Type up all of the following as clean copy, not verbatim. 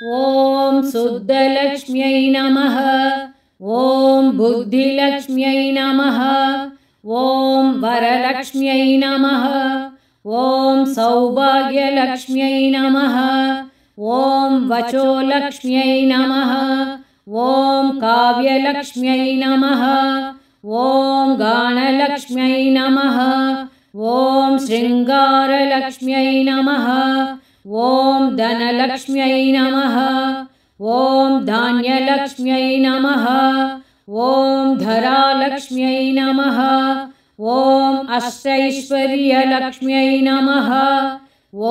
ॐ शुद्धलक्ष्म्यै नमः। ॐ बुद्धिलक्ष्म्यै नमः। ॐ वरलक्ष्म्यै नमः। ॐ सौभाग्यलक्ष्म्यै नमः। ॐ वचोलक्ष्म्यै नमः। ॐ काव्यलक्ष्म्यै नमः। ॐ गानलक्ष्म्यै नमः। ॐ शृङ्गारलक्ष्म्यै नमः। ॐ धनलक्ष्म्यै नमः। ॐ धान्यलक्ष्म्यै नमः। ॐ धरालक्ष्म्यै नमः। ॐ अष्टैश्वर्यलक्ष्म्यै नमः।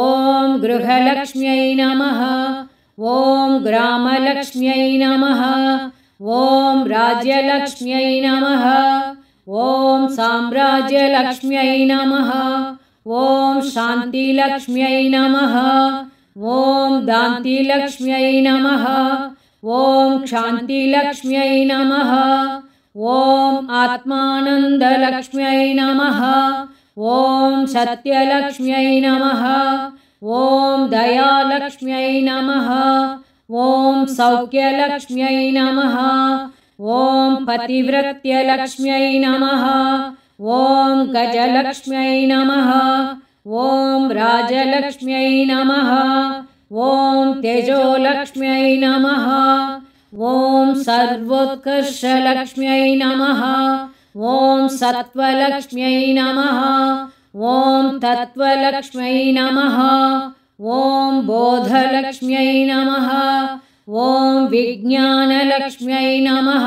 ॐ गृहलक्ष्म्यै नमः। ॐ ग्रामलक्ष्म्यै नमः। ॐ राज्यलक्ष्म्यै नमः। ॐ साम्राज्यलक्ष्म्यै नमः। ॐ शान्तिलक्ष्म्यै नमः। ॐ दान्तिलक्ष्म्यै नमः। ॐ क्षान्तिलक्ष्म्यै नमः। ॐ आत्मानन्दलक्ष्म्यै नमः। ॐ सत्यलक्ष्म्यै नमः। ॐ दयालक्ष्म्यै नमः। ॐ सौख्यलक्ष्म्यै नमः। ॐ पतिव्रत्यलक्ष्म्यै नमः। ॐ गजलक्ष्म्यै नमः। ॐ राजलक्ष्म्यै नमः। ॐ तेजोलक्ष्म्यै नमः। ॐ सर्वोत्कर्षलक्ष्म्यै नमः। ॐ सत्त्वलक्ष्म्यै नमः। ॐ तत्त्वलक्ष्म्यै नमः। ॐ बोधलक्ष्म्यै नमः। ॐ विज्ञानलक्ष्म्यै नमः।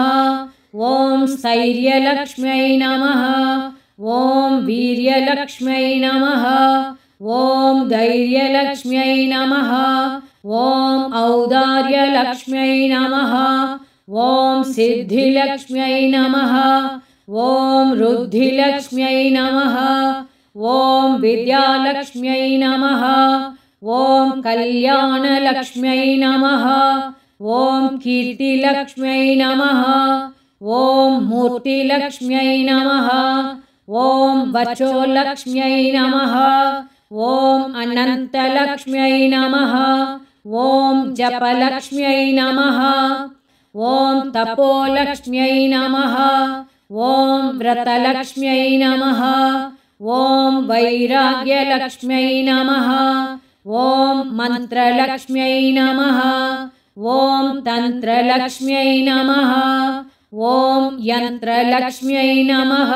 ॐ स्थैर्यलक्ष्म्यै नमः। ॐ वीर्यलक्ष्म्यै नमः। ॐ धैर्यलक्ष्म्यै नमः। ॐ औदार्यलक्ष्म्यै नमः। ॐ सिद्धिलक्ष्म्यै नमः। ॐ रुद्धिलक्ष्म्यै नमः। ॐ विद्यालक्ष्म्यै नमः। ॐ कल्याणलक्ष्म्यै नमः। ॐ कीर्तिलक्ष्म्यै नमः। ॐ मूर्तिलक्ष्म्यै नमः। ॐ वचोलक्ष्म्यै नमः। ॐ अनन्तलक्ष्म्यै नमः। ॐ जपलक्ष्म्यै नमः। ॐ तपोलक्ष्म्यै नमः। ॐ व्रतलक्ष्म्यै नमः। ॐ वैराग्यलक्ष्म्यै नमः। ॐ मन्त्रलक्ष्म्यै नमः। ॐ तन्त्रलक्ष्म्यै नमः। ॐ यन्त्रलक्ष्म्यै नमः।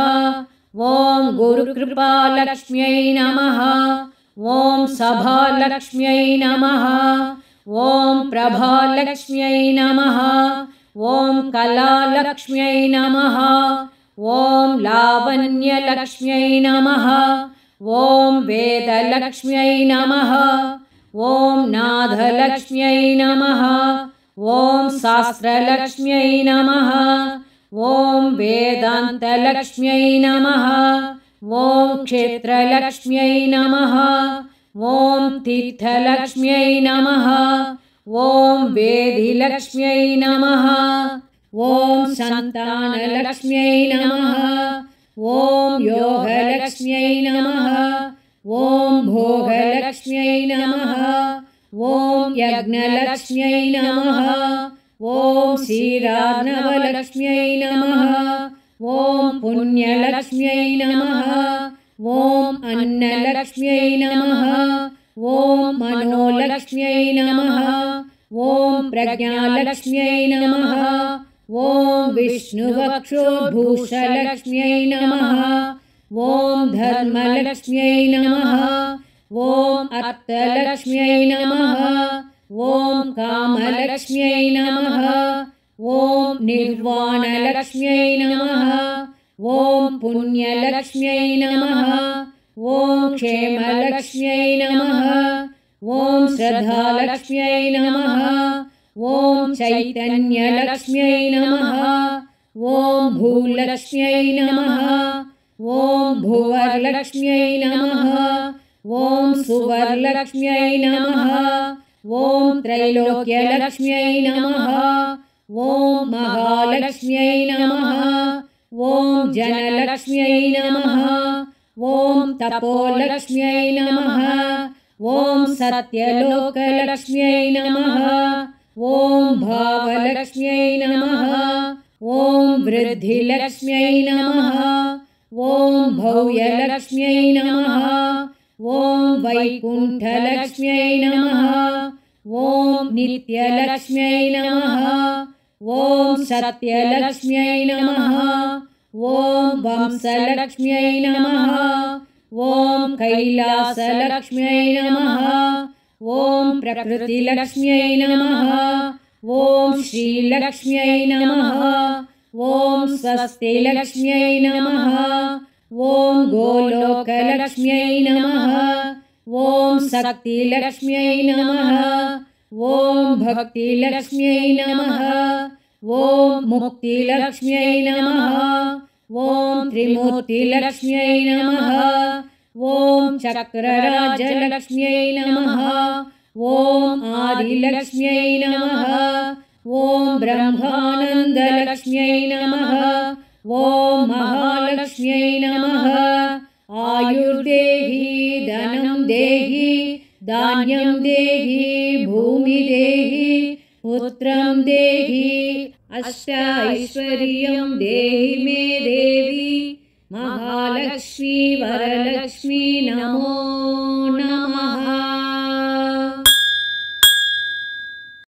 ॐ गुरुकृपालक्ष्म्यै नमः। ॐ सभालक्ष्म्यै नमः। ॐ प्रभालक्ष्म्यै नमः। ॐ कलालक्ष्म्यै नमः। ॐ लावण्यलक्ष्म्यै नमः। ॐ वेदलक्ष्म्यै नमः। ॐ नादलक्ष्म्यै नमः। ॐ शास्त्रलक्ष्म्यै नमः। ॐ वेदान्तलक्ष्म्यै नमः। ॐ क्षेत्रलक्ष्म्यै नमः। ॐ तीर्थलक्ष्म्यै नमः। ॐ वेदिलक्ष्म्यै नमः। ॐ सन्तानलक्ष्म्यै नमः। ॐ योगलक्ष्म्यै नमः। ॐ भोगलक्ष्म्यै नमः। ॐ यज्ञलक्ष्म्यै नमः। ॐ क्षीरार्णवलक्ष्म्यै नमः। ॐ पुण्यलक्ष्म्यै नमः। ॐ अन्नलक्ष्म्यै नमः। ॐ मनोलक्ष्म्यै नमः। ॐ प्रज्ञालक्ष्म्यै नमः। ॐ विष्णुवक्षोभूषलक्ष्म्यै नमः। ॐ धर्मलक्ष्म्यै नमः। ॐ अर्थलक्ष्म्यै नमः। ॐ कामलक्ष्म्यै नमः। ॐ निर्वाणलक्ष्म्यै नमः। ॐ पुण्यलक्ष्म्यै नमः। ॐ क्षेमलक्ष्म्यै नमः। ॐ श्रद्धालक्ष्म्यै नमः। ॐ चैतन्यलक्ष्म्यै नमः। ॐ भूलक्ष्म्यै नमः। ॐ भुवरलक्ष्म्यै नमः। ॐ सुवर्लक्ष्म्यै नमः। ॐ त्रैलोक्यलक्ष्म्यै नमः। ॐ महालक्ष्म्यै नमः। ॐ जनलक्ष्म्यै नमः। ॐ तपोलक्ष्म्यै नमः। ॐ सत्यलोकलक्ष्म्यै नमः। ॐ भावलक्ष्म्यै नमः। ॐ वृद्धिलक्ष्म्यै नमः। ॐ भव्यलक्ष्म्यै नमः। ॐ वैकुण्ठलक्ष्म्यै नमः। ॐ नित्यलक्ष्म्यै नमः। ॐ सत्यलक्ष्म्यै नमः। ॐ वंशलक्ष्म्यै नमः। ॐ कैलासलक्ष्म्यै नमः। ॐ प्रकृतिलक्ष्म्यै नमः। ॐ श्रीलक्ष्म्यै नमः। ॐ स्वस्तिलक्ष्म्यै नमः। ॐ गोलोकलक्ष्म्यै नमः। ॐ शक्तिलक्ष्म्यै नमः। ॐ भक्तिलक्ष्म्यै नमः। ॐ मुक्तिलक्ष्म्यै नमः। ॐ त्रिमूर्तिलक्ष्म्यै नमः। ॐ चक्रराजलक्ष्म्यै नमः। ॐ आदिलक्ष्म्यै नमः। ॐ ब्रह्मानन्दलक्ष्म्यै नमः। ॐ महालक्ष्म्यै नमः। आयुर्देहि धनं देहि धान्यं देहि भूमि देहि पुत्रं देहि अष्टैश्वर्यं देहि मे देवी महालक्ष्मी वरलक्ष्मी नमो